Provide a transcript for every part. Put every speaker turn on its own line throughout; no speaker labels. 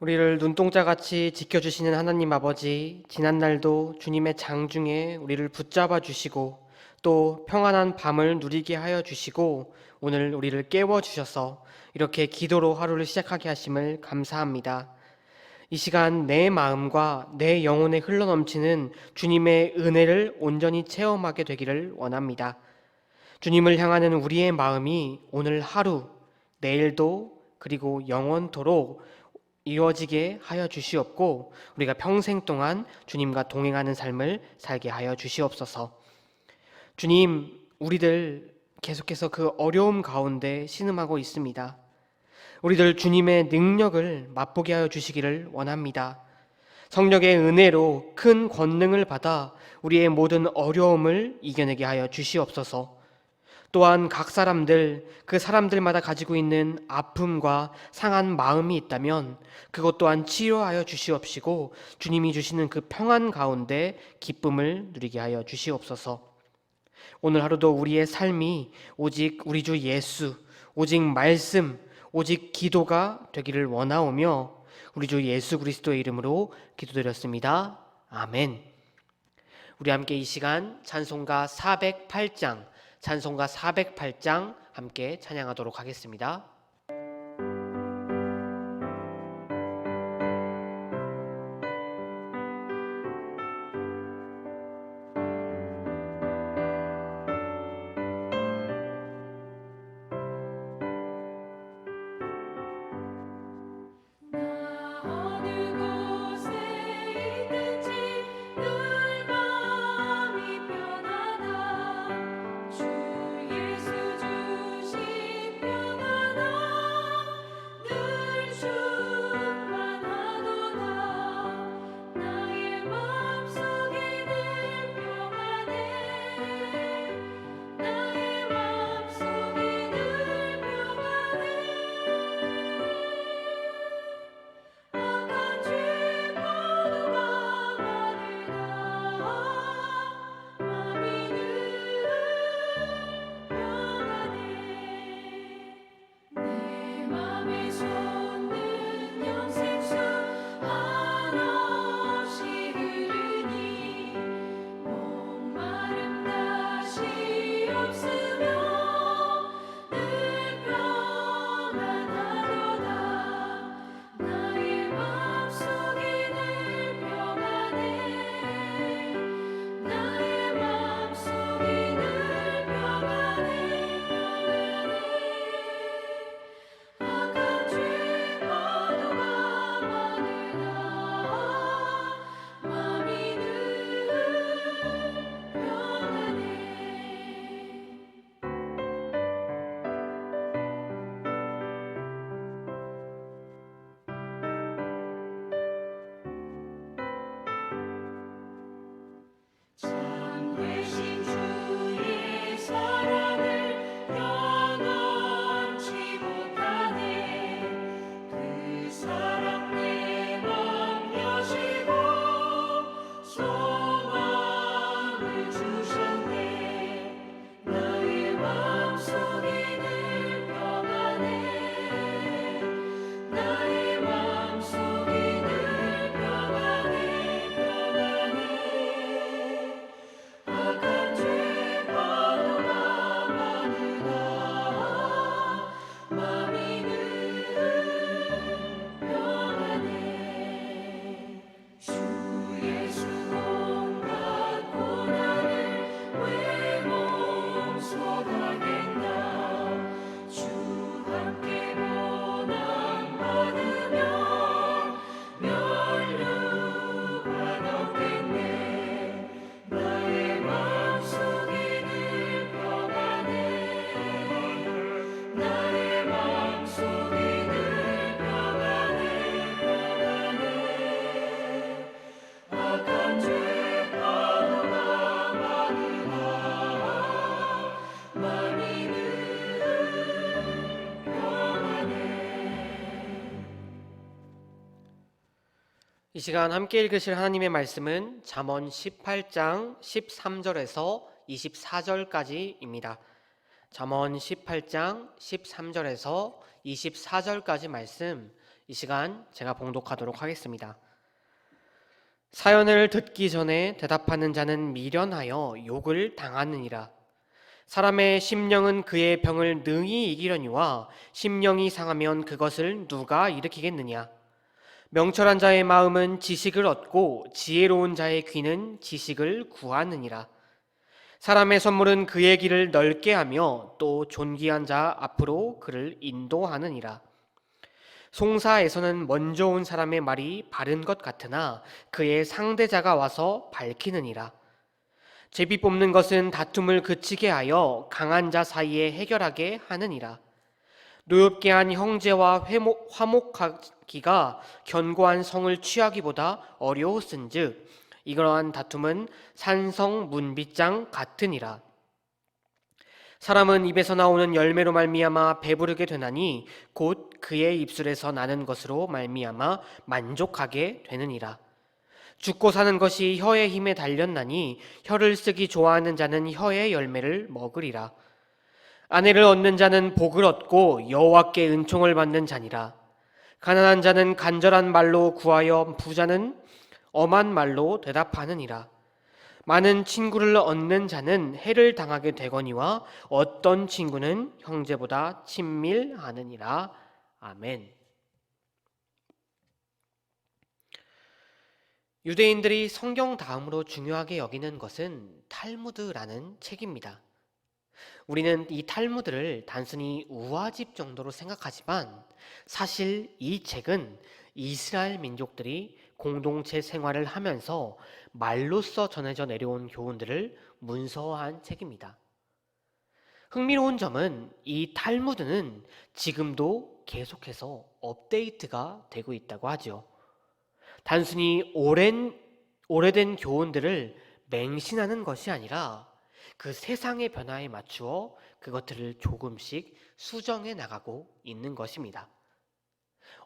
우리를 눈동자같이 지켜주시는 하나님 아버지, 지난날도 주님의 장중에 우리를 붙잡아 주시고 또 평안한 밤을 누리게 하여 주시고 오늘 우리를 깨워 주셔서 이렇게 기도로 하루를 시작하게 하심을 감사합니다. 이 시간 내 마음과 내 영혼에 흘러넘치는 주님의 은혜를 온전히 체험하게 되기를 원합니다. 주님을 향하는 우리의 마음이 오늘 하루, 내일도 그리고 영원토록 이루어지게 하여 주시옵고 우리가 평생 동안 주님과 동행하는 삶을 살게 하여 주시옵소서. 주님, 우리들 계속해서 그 어려움 가운데 신음하고 있습니다. 우리들 주님의 능력을 맛보게 하여 주시기를 원합니다. 성령의 은혜로 큰 권능을 받아 우리의 모든 어려움을 이겨내게 하여 주시옵소서. 또한 각 사람들, 그 사람들마다 가지고 있는 아픔과 상한 마음이 있다면 그것 또한 치료하여 주시옵시고 주님이 주시는 그 평안 가운데 기쁨을 누리게 하여 주시옵소서. 오늘 하루도 우리의 삶이 오직 우리 주 예수, 오직 말씀, 오직 기도가 되기를 원하오며 우리 주 예수 그리스도의 이름으로 기도드렸습니다. 아멘. 우리 함께 이 시간 찬송가 408장 함께 찬양하도록 하겠습니다. 이 시간 함께 읽으실 하나님의 말씀은 잠언 18장 13절에서 24절까지입니다. 잠언 18장 13절에서 24절까지 말씀 이 시간 제가 봉독하도록 하겠습니다. 사연을 듣기 전에 대답하는 자는 미련하여 욕을 당하느니라. 사람의 심령은 그의 병을 능히 이기려니와 심령이 상하면 그것을 누가 일으키겠느냐. 명철한 자의 마음은 지식을 얻고 지혜로운 자의 귀는 지식을 구하느니라. 사람의 선물은 그의 길을 넓게 하며 또 존귀한 자 앞으로 그를 인도하느니라. 송사에서는 먼저 온 사람의 말이 바른 것 같으나 그의 상대자가 와서 밝히느니라. 제비 뽑는 것은 다툼을 그치게 하여 강한 자 사이에 해결하게 하느니라. 노엽게 한 형제와 화목하기가 견고한 성을 취하기보다 어려웠은즉 이러한 다툼은 산성 문빗장 같으니라. 사람은 입에서 나오는 열매로 말미암아 배부르게 되나니 곧 그의 입술에서 나는 것으로 말미암아 만족하게 되느니라. 죽고 사는 것이 혀의 힘에 달렸나니 혀를 쓰기 좋아하는 자는 혀의 열매를 먹으리라. 아내를 얻는 자는 복을 얻고 여호와께 은총을 받는 자니라. 가난한 자는 간절한 말로 구하여 부자는 엄한 말로 대답하느니라. 많은 친구를 얻는 자는 해를 당하게 되거니와 어떤 친구는 형제보다 친밀하느니라. 아멘. 유대인들이 성경 다음으로 중요하게 여기는 것은 탈무드라는 책입니다. 우리는 이 탈무드를 단순히 우화집 정도로 생각하지만 사실 이 책은 이스라엘 민족들이 공동체 생활을 하면서 말로써 전해져 내려온 교훈들을 문서화한 책입니다. 흥미로운 점은 이 탈무드는 지금도 계속해서 업데이트가 되고 있다고 하죠. 단순히 오래된 교훈들을 맹신하는 것이 아니라 그 세상의 변화에 맞추어 그것들을 조금씩 수정해 나가고 있는 것입니다.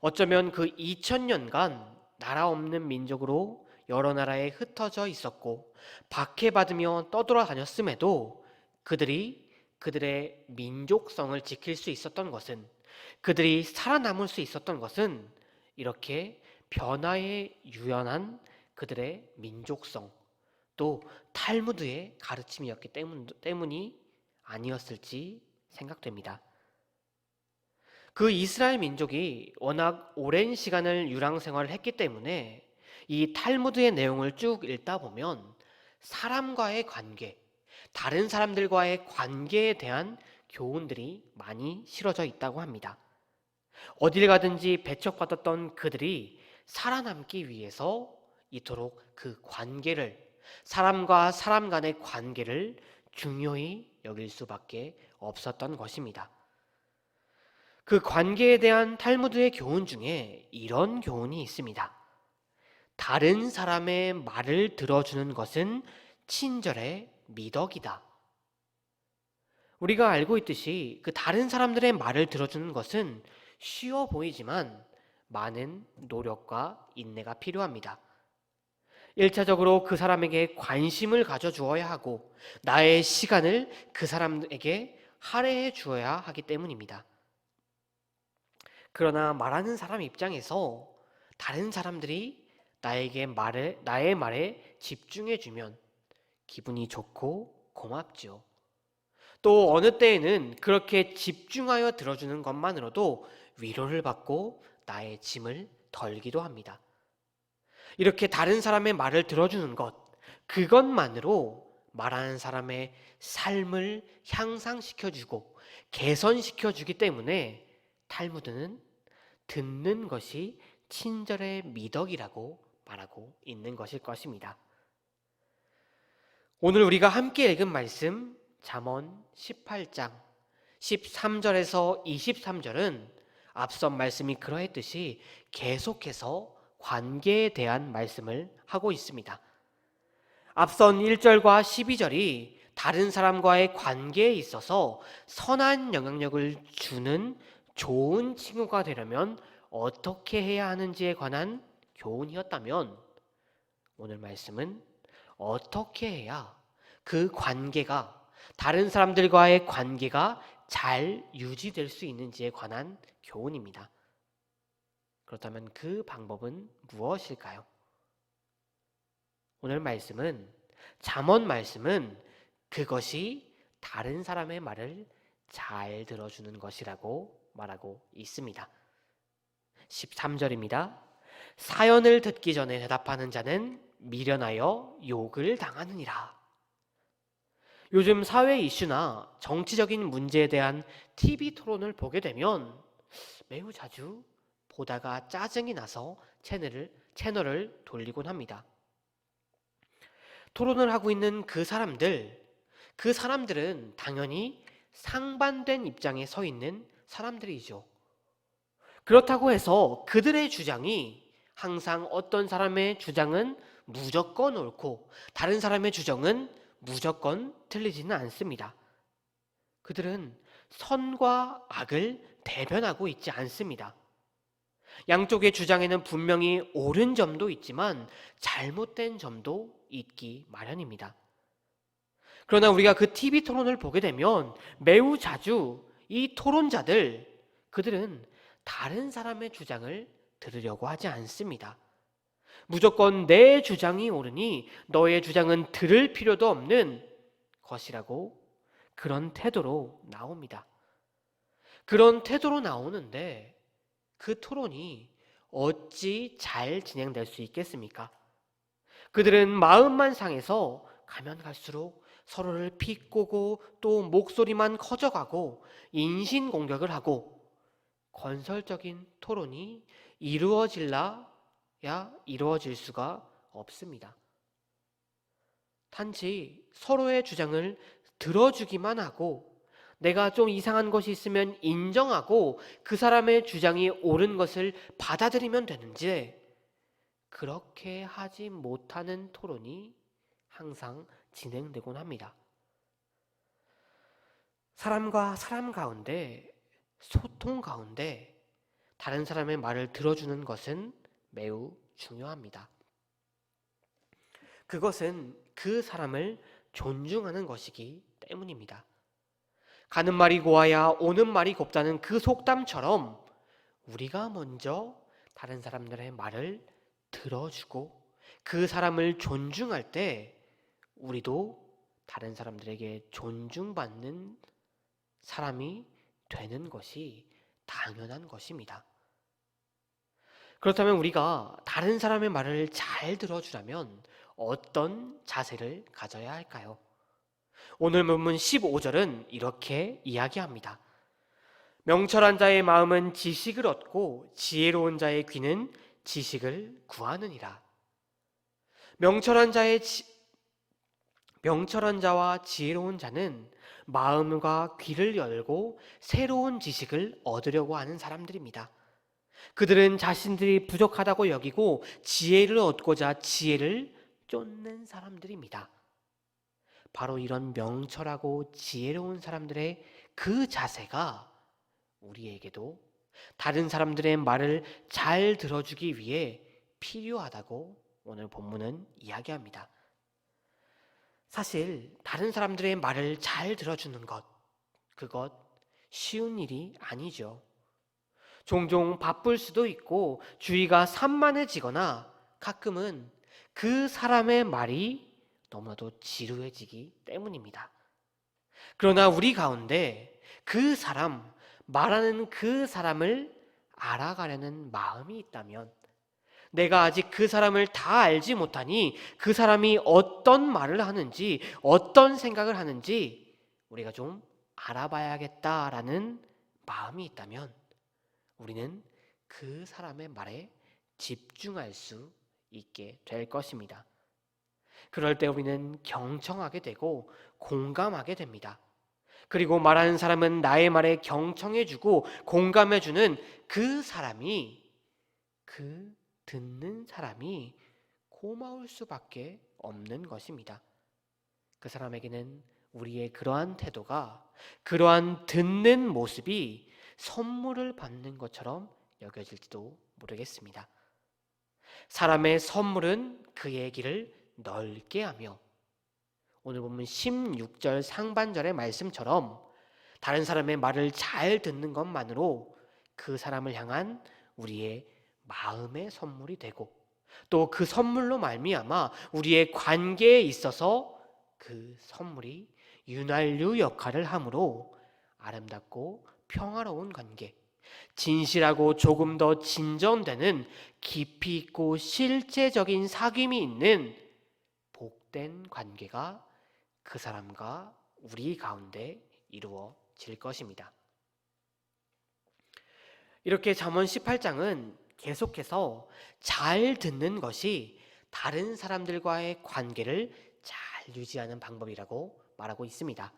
어쩌면 그 2000년간 나라 없는 민족으로 여러 나라에 흩어져 있었고 박해받으며 떠돌아다녔음에도 그들이 그들의 민족성을 지킬 수 있었던 것은, 그들이 살아남을 수 있었던 것은 이렇게 변화에 유연한 그들의 민족성, 또 탈무드의 가르침이었기 때문이 아니었을지 생각됩니다. 그 이스라엘 민족이 워낙 오랜 시간을 유랑 생활을 했기 때문에 이 탈무드의 내용을 쭉 읽다 보면 사람과의 관계, 다른 사람들과의 관계에 대한 교훈들이 많이 실어져 있다고 합니다. 어딜 가든지 배척받았던 그들이 살아남기 위해서 이토록 그 관계를, 사람과 사람 간의 관계를 중요히 여길 수밖에 없었던 것입니다. 그 관계에 대한 탈무드의 교훈 중에 이런 교훈이 있습니다. 다른 사람의 말을 들어주는 것은 친절의 미덕이다. 우리가 알고 있듯이 그 다른 사람들의 말을 들어주는 것은 쉬워 보이지만 많은 노력과 인내가 필요합니다. 1차적으로 그 사람에게 관심을 가져주어야 하고 나의 시간을 그 사람에게 할애해 주어야 하기 때문입니다. 그러나 말하는 사람 입장에서 다른 사람들이 나의 말에 집중해주면 기분이 좋고 고맙죠. 또 어느 때에는 그렇게 집중하여 들어주는 것만으로도 위로를 받고 나의 짐을 덜기도 합니다. 이렇게 다른 사람의 말을 들어주는 것, 그것만으로 말하는 사람의 삶을 향상시켜주고 개선시켜주기 때문에 탈무드는 듣는 것이 친절의 미덕이라고 말하고 있는 것일 것입니다. 오늘 우리가 함께 읽은 말씀 잠언 18장 13절에서 23절은 앞선 말씀이 그러했듯이 계속해서 관계에 대한 말씀을 하고 있습니다. 앞선 1절과 12절이 다른 사람과의 관계에 있어서 선한 영향력을 주는 좋은 친구가 되려면 어떻게 해야 하는지에 관한 교훈이었다면, 오늘 말씀은 어떻게 해야 그 관계가, 다른 사람들과의 관계가 잘 유지될 수 있는지에 관한 교훈입니다. 그렇다면 그 방법은 무엇일까요? 오늘 말씀은, 잠언 말씀은 그것이 다른 사람의 말을 잘 들어주는 것이라고 말하고 있습니다. 13절입니다. 사연을 듣기 전에 대답하는 자는 미련하여 욕을 당하느니라. 요즘 사회 이슈나 정치적인 문제에 대한 TV 토론을 보게 되면 매우 자주 보다가 짜증이 나서 채널을 돌리곤 합니다. 토론을 하고 있는 그 사람들은 당연히 상반된 입장에 서 있는 사람들이죠. 그렇다고 해서 그들의 주장이 항상 어떤 사람의 주장은 무조건 옳고 다른 사람의 주장은 무조건 틀리지는 않습니다. 그들은 선과 악을 대변하고 있지 않습니다. 양쪽의 주장에는 분명히 옳은 점도 있지만 잘못된 점도 있기 마련입니다. 그러나 우리가 그 TV 토론을 보게 되면 매우 자주 이 그들은 다른 사람의 주장을 들으려고 하지 않습니다. 무조건 내 주장이 옳으니 너의 주장은 들을 필요도 없는 것이라고 그런 태도로 나옵니다. 그런 태도로 나오는데 그 토론이 어찌 잘 진행될 수 있겠습니까? 그들은 마음만 상해서 가면 갈수록 서로를 비꼬고 또 목소리만 커져가고 인신공격을 하고 건설적인 토론이 이루어질 수가 없습니다. 단지 서로의 주장을 들어주기만 하고 내가 좀 이상한 것이 있으면 인정하고 그 사람의 주장이 옳은 것을 받아들이면 되는지 그렇게 하지 못하는 토론이 항상 진행되곤 합니다. 사람과 사람 가운데, 소통 가운데 다른 사람의 말을 들어주는 것은 매우 중요합니다. 그것은 그 사람을 존중하는 것이기 때문입니다. 가는 말이 고와야 오는 말이 곱다는 그 속담처럼 우리가 먼저 다른 사람들의 말을 들어주고 그 사람을 존중할 때 우리도 다른 사람들에게 존중받는 사람이 되는 것이 당연한 것입니다. 그렇다면 우리가 다른 사람의 말을 잘 들어주려면 어떤 자세를 가져야 할까요? 오늘 본문 15절은 이렇게 이야기합니다. 명철한 자의 마음은 지식을 얻고 지혜로운 자의 귀는 지식을 구하느니라. 명철한 자와 지혜로운 자는 마음과 귀를 열고 새로운 지식을 얻으려고 하는 사람들입니다. 그들은 자신들이 부족하다고 여기고 지혜를 얻고자 지혜를 쫓는 사람들입니다. 바로 이런 명철하고 지혜로운 사람들의 그 자세가 우리에게도 다른 사람들의 말을 잘 들어주기 위해 필요하다고 오늘 본문은 이야기합니다. 사실 다른 사람들의 말을 잘 들어주는 그것 쉬운 일이 아니죠. 종종 바쁠 수도 있고 주의가 산만해지거나 가끔은 그 사람의 말이 너무나도 지루해지기 때문입니다. 그러나 우리 가운데 말하는 그 사람을 알아가려는 마음이 있다면, 내가 아직 그 사람을 다 알지 못하니 그 사람이 어떤 말을 하는지 어떤 생각을 하는지 우리가 좀 알아봐야겠다라는 마음이 있다면 우리는 그 사람의 말에 집중할 수 있게 될 것입니다. 그럴 때 우리는 경청하게 되고 공감하게 됩니다. 그리고 말하는 사람은 나의 말에 경청해주고 공감해주는 그 듣는 사람이 고마울 수밖에 없는 것입니다. 그 사람에게는 우리의 그러한 태도가, 그러한 듣는 모습이 선물을 받는 것처럼 여겨질지도 모르겠습니다. 사람의 선물은 그의 길을 넓게 하며, 오늘 보면 16절 상반절의 말씀처럼 다른 사람의 말을 잘 듣는 것만으로 그 사람을 향한 우리의 마음의 선물이 되고 또 그 선물로 말미암아 우리의 관계에 있어서 그 선물이 윤활유 역할을 하므로 아름답고 평화로운 관계, 진실하고 조금 더 진전되는 깊이 있고 실제적인 사귐이 있는 복된 관계가 그 사람과 우리 가운데 이루어질 것입니다. 이렇게 잠언 18장은 계속해서 잘 듣는 것이 다른 사람들과의 관계를 잘 유지하는 방법이라고 말하고 있습니다.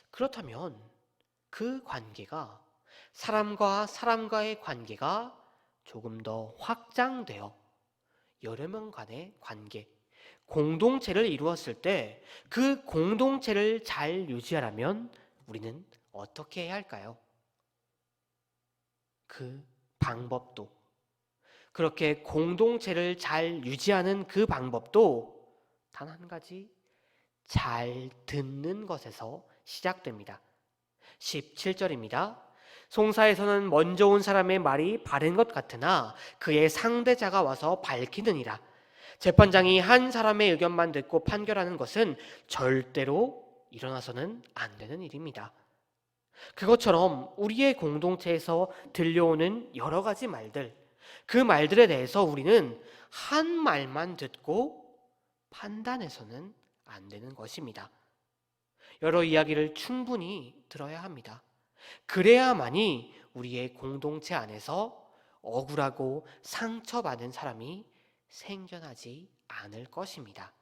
그렇다면 그 관계가 사람과 사람과의 관계가 조금 더 확장되어 여러 명 간의 관계, 공동체를 이루었을 때 그 공동체를 잘 유지하려면 우리는 어떻게 해야 할까요? 그 방법도, 그렇게 공동체를 잘 유지하는 그 방법도 단 한 가지, 잘 듣는 것에서 시작됩니다. 17절입니다. 송사에서는 먼저 온 사람의 말이 바른 것 같으나 그의 상대자가 와서 밝히느니라. 재판장이 한 사람의 의견만 듣고 판결하는 것은 절대로 일어나서는 안 되는 일입니다. 그것처럼 우리의 공동체에서 들려오는 여러 가지 말들, 그 말들에 대해서 우리는 한 말만 듣고 판단해서는 안 되는 것입니다. 여러 이야기를 충분히 들어야 합니다. 그래야만이 우리의 공동체 안에서 억울하고 상처받은 사람이 생겨나지 않을 것입니다.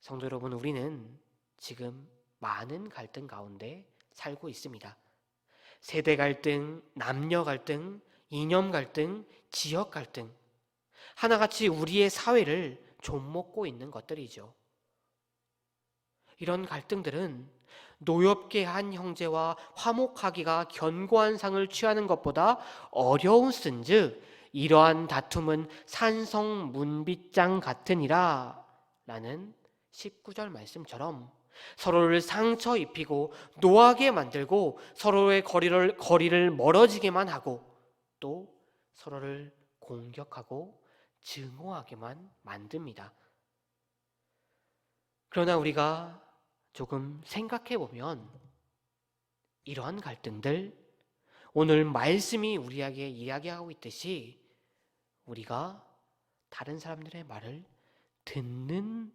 성도 여러분, 우리는 지금 많은 갈등 가운데 살고 있습니다. 세대 갈등, 남녀 갈등, 이념 갈등, 지역 갈등, 하나같이 우리의 사회를 좀먹고 있는 것들이죠. 이런 갈등들은 노엽게 한 형제와 화목하기가 견고한 상을 취하는 것보다 어려운즉 이러한 다툼은 산성 문빗장 같으니라 라는 19절 말씀처럼 서로를 상처 입히고 노하게 만들고 서로의 거리를 멀어지게만 하고 또 서로를 공격하고 증오하게만 만듭니다. 그러나 우리가 조금 생각해 보면 이러한 갈등들, 오늘 말씀이 우리에게 이야기하고 있듯이 우리가 다른 사람들의 말을 듣는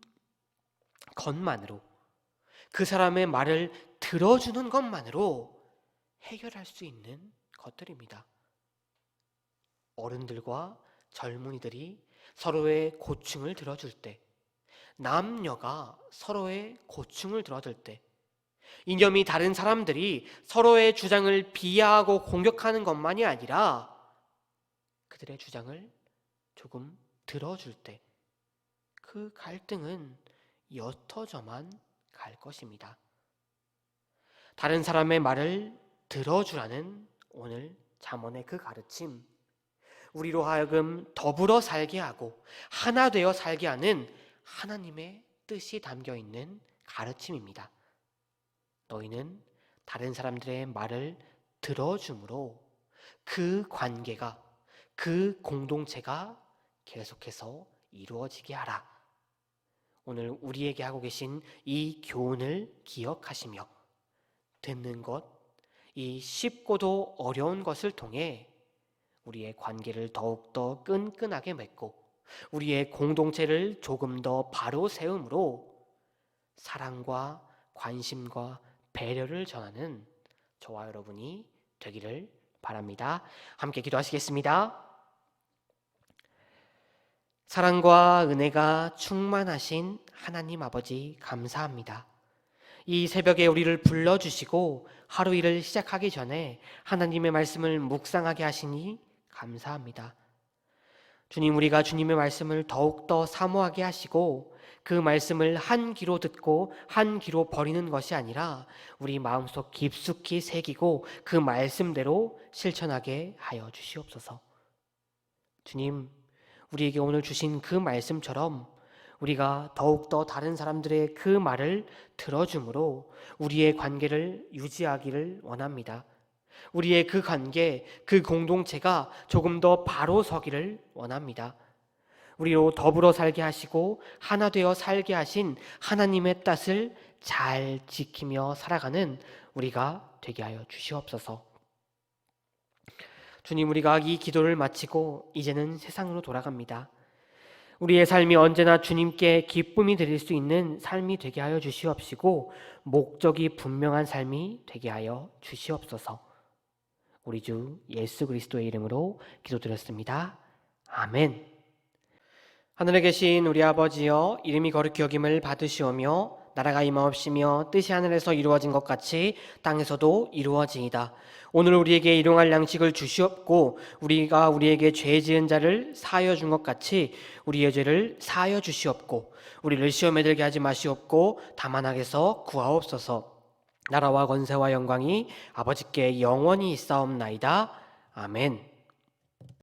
것만으로, 그 사람의 말을 들어주는 것만으로 해결할 수 있는 것들입니다. 어른들과 젊은이들이 서로의 고충을 들어줄 때, 남녀가 서로의 고충을 들어줄 때, 이념이 다른 사람들이 서로의 주장을 비하하고 공격하는 것만이 아니라 그들의 주장을 조금 들어줄 때 그 갈등은 옅어져만 갈 것입니다. 다른 사람의 말을 들어주라는 오늘 잠언의 그 가르침, 우리로 하여금 더불어 살게 하고 하나 되어 살게 하는 하나님의 뜻이 담겨 있는 가르침입니다. 너희는 다른 사람들의 말을 들어줌으로 그 관계가, 그 공동체가 계속해서 이루어지게 하라. 오늘 우리에게 하고 계신 이 교훈을 기억하시며 듣는 것, 이 쉽고도 어려운 것을 통해 우리의 관계를 더욱더 끈끈하게 맺고 우리의 공동체를 조금 더 바로 세움으로 사랑과 관심과 배려를 전하는 저와 여러분이 되기를 바랍니다. 함께 기도하시겠습니다. 사랑과 은혜가 충만하신 하나님 아버지 감사합니다. 이 새벽에 우리를 불러주시고 하루 일을 시작하기 전에 하나님의 말씀을 묵상하게 하시니 감사합니다. 주님, 우리가 주님의 말씀을 더욱더 사모하게 하시고 그 말씀을 한 귀로 듣고 한 귀로 버리는 것이 아니라 우리 마음속 깊숙이 새기고 그 말씀대로 실천하게 하여 주시옵소서. 주님, 우리에게 오늘 주신 그 말씀처럼 우리가 더욱더 다른 사람들의 그 말을 들어줌으로 우리의 관계를 유지하기를 원합니다. 우리의 그 관계, 그 공동체가 조금 더 바로 서기를 원합니다. 우리로 더불어 살게 하시고 하나 되어 살게 하신 하나님의 뜻을 잘 지키며 살아가는 우리가 되게 하여 주시옵소서. 주님, 우리가 이 기도를 마치고 이제는 세상으로 돌아갑니다. 우리의 삶이 언제나 주님께 기쁨이 드릴 수 있는 삶이 되게 하여 주시옵시고 목적이 분명한 삶이 되게 하여 주시옵소서. 우리 주 예수 그리스도의 이름으로 기도드렸습니다. 아멘. 하늘에 계신 우리 아버지여, 이름이 거룩히 여김을 받으시오며 나라가 임하옵시며 뜻이 하늘에서 이루어진 것 같이 땅에서도 이루어지이다. 오늘 우리에게 일용할 양식을 주시옵고 우리가 우리에게 죄 지은 자를 사하여 준 것 같이 우리의 죄를 사하여 주시옵고 우리를 시험에 들게 하지 마시옵고 다만 악에서 구하옵소서. 나라와 권세와 영광이 아버지께 영원히 있사옵나이다. 아멘.